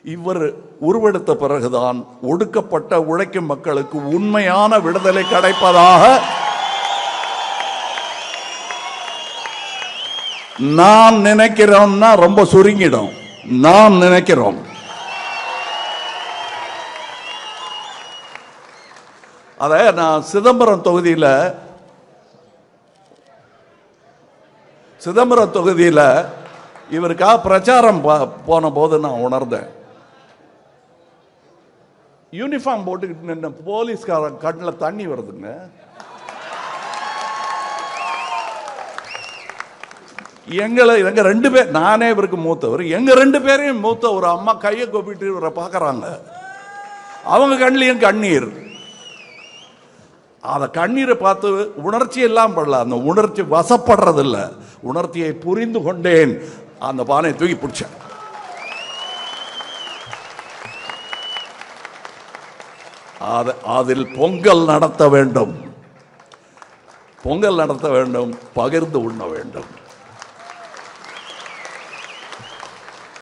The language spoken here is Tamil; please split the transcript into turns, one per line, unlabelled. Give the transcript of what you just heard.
இவர் உருவெடுத்த பிறகுதான் ஒடுக்கப்பட்ட உழைக்கும் மக்களுக்கு உண்மையான விடுதலை கிடைப்பதாக நாம் நினைக்கிறோம்னா ரொம்ப சுருங்கிடும். நாம் நினைக்கிறோம். அத நான் சிதம்பரம் தொகுதியில் இவருக்காக பிரச்சாரம் போன போது நான் உணர்ந்தேன். யூனிஃபார்ம் போட்டுக்கிட்டு நின்ன போலீஸ்காரன் கண்ணில் தண்ணி வருதுங்க. எங்க ரெண்டு பேர், நானே இவருக்கு மூத்தவர், எங்க ரெண்டு பேரையும் மூத்த ஒரு அம்மா கையை கொப்பிட்டு இவரை பார்க்கறாங்க. அவங்க கண்ணிலையும் கண்ணீர். அந்த கண்ணீரை பார்த்து உணர்ச்சி எல்லாம் படல, அந்த உணர்ச்சி வசப்படுறது இல்லை, உணர்ச்சியை புரிந்து கொண்டேன். அந்த பானை தூக்கி பிடிச்சேன். அதில் பொங்கல் நடத்த வேண்டும், பகிர்ந்து உண்ண வேண்டும்.